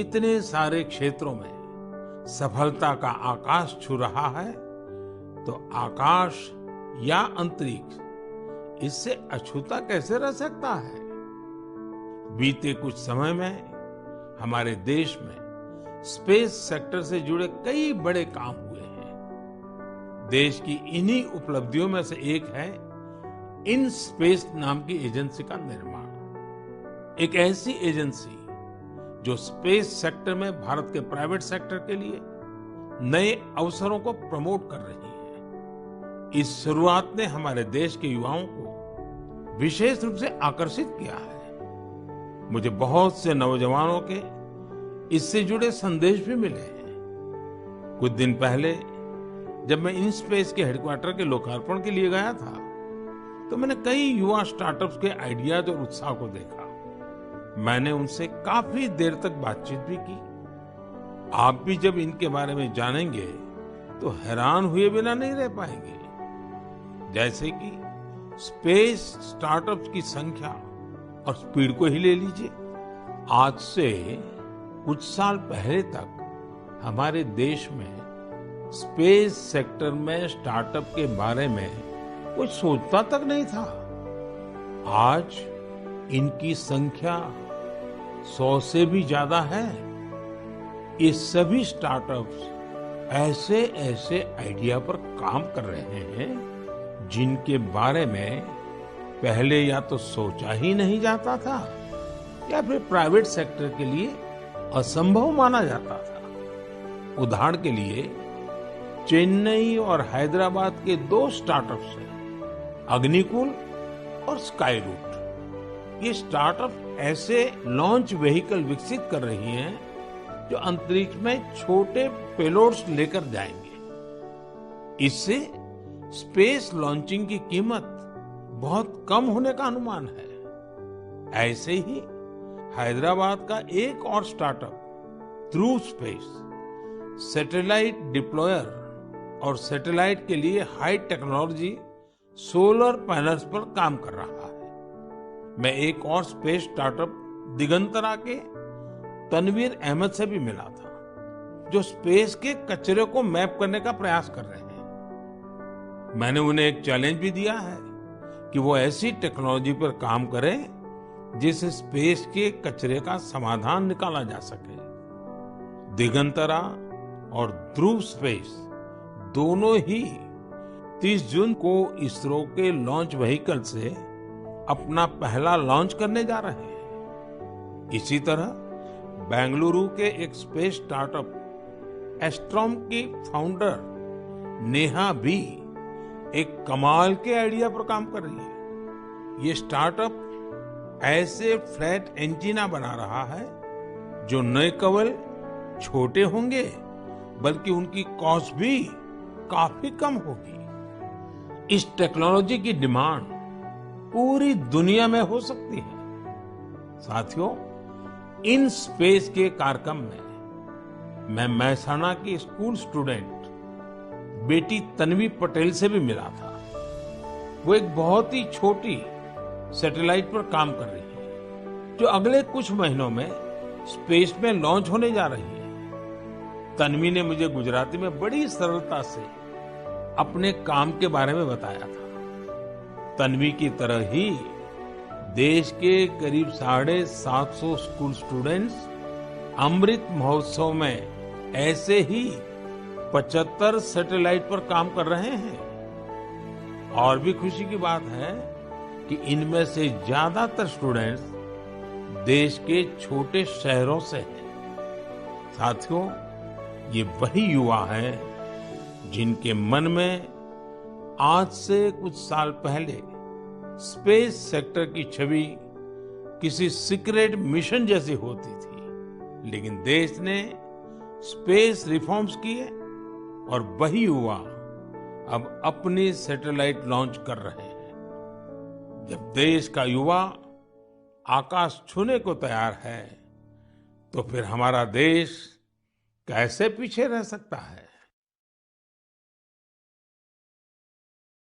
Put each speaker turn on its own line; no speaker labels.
इतने सारे क्षेत्रों में सफलता का आकाश छू रहा है, तो आकाश या अंतरिक्ष इससे अछूता कैसे रह सकता है? बीते कुछ समय में हमारे देश में स्पेस सेक्टर से जुड़े कई बड़े काम हुए हैं। देश की इन्हीं उपलब्धियों में से एक है इन स्पेस नाम की एजेंसी का निर्माण। एक ऐसी एजेंसी जो स्पेस सेक्टर में भारत के प्राइवेट सेक्टर के लिए नए अवसरों को प्रमोट कर रही है। इस शुरुआत ने हमारे देश के युवाओं को विशेष रूप से आकर्षित किया है। मुझे बहुत से नौजवानों के इससे जुड़े संदेश भी मिले हैं। कुछ दिन पहले जब मैं InSpace के हेडक्वार्टर के लोकार्पण के लिए गया था, तो मैंने कई युवा स्टार्टअप्स के आइडियाज और उत्साह को देखा। मैंने उनसे काफी देर तक बातचीत भी की। आप भी जब इनके बारे में जानेंगे तो हैरान हुए बिना नहीं रह पाएंगे। जैसे कि स्पेस स्टार्टअप्स की संख्या और स्पीड को ही ले लीजिए। आज से कुछ साल पहले तक हमारे देश में स्पेस सेक्टर में स्टार्टअप के बारे में कोई सोचता तक नहीं था। आज इनकी संख्या 100 से भी ज्यादा है। ये सभी स्टार्टअप्स ऐसे ऐसे आइडिया पर काम कर रहे हैं जिनके बारे में पहले या तो सोचा ही नहीं जाता था या फिर प्राइवेट सेक्टर के लिए असंभव माना जाता था। उदाहरण के लिए चेन्नई और हैदराबाद के 2 स्टार्टअप्स हैं, अग्निकुल और स्काईरूट। ये स्टार्टअप ऐसे लॉन्च व्हीकल विकसित कर रही हैं जो अंतरिक्ष में छोटे पेलोड्स लेकर जाएंगे। इससे स्पेस लॉन्चिंग की कीमत बहुत कम होने का अनुमान है। ऐसे ही हैदराबाद का एक और स्टार्टअप ध्रुव स्पेस सैटेलाइट डिप्लॉयर और सैटेलाइट के लिए हाई टेक्नोलॉजी सोलर पैनल्स पर काम कर रहा है। मैं एक और स्पेस स्टार्टअप दिगंतरा के तनवीर अहमद से भी मिला था, जो स्पेस के कचरे को मैप करने का प्रयास कर रहे हैं। मैंने उन्हें एक चैलेंज भी दिया है कि वो ऐसी टेक्नोलॉजी पर काम करें जिससे स्पेस के कचरे का समाधान निकाला जा सके। दिगंतरा और ध्रुव स्पेस दोनों ही 30 जून को इसरो के लॉन्च व्हीकल से अपना पहला लॉन्च करने जा रहे हैं। इसी तरह बेंगलुरु के एक स्पेस स्टार्टअप एस्ट्रोम की फाउंडर नेहा भी एक कमाल के आइडिया पर काम कर रही है। ये स्टार्टअप ऐसे फ्लैट एंटीना बना रहा है जो न केवल छोटे होंगे बल्कि उनकी कॉस्ट भी काफी कम होगी। इस टेक्नोलॉजी की डिमांड पूरी दुनिया में हो सकती है। साथियों, इन स्पेस के कार्यक्रम में मैं महसाणा की स्कूल स्टूडेंट बेटी तन्वी पटेल से भी मिला था। वो एक बहुत ही छोटी सैटेलाइट पर काम कर रही है जो अगले कुछ महीनों में स्पेस में लॉन्च होने जा रही है। तन्वी ने मुझे गुजराती में बड़ी सरलता से अपने काम के बारे में बताया था। तन्वी की तरह ही देश के करीब 750 स्कूल स्टूडेंट्स अमृत महोत्सव में ऐसे ही 75 सैटेलाइट पर काम कर रहे हैं। और भी खुशी की बात है कि इनमें से ज्यादातर स्टूडेंट्स देश के छोटे शहरों से हैं। साथियों, ये वही युवा हैं जिनके मन में आज से कुछ साल पहले स्पेस सेक्टर की छवि किसी सीक्रेट मिशन जैसी होती थी, लेकिन देश ने स्पेस रिफॉर्म्स किए और वही युवा अब अपनी सैटेलाइट लॉन्च कर रहे हैं। जब देश का युवा आकाश छूने को तैयार है, तो फिर हमारा देश कैसे पीछे रह सकता है?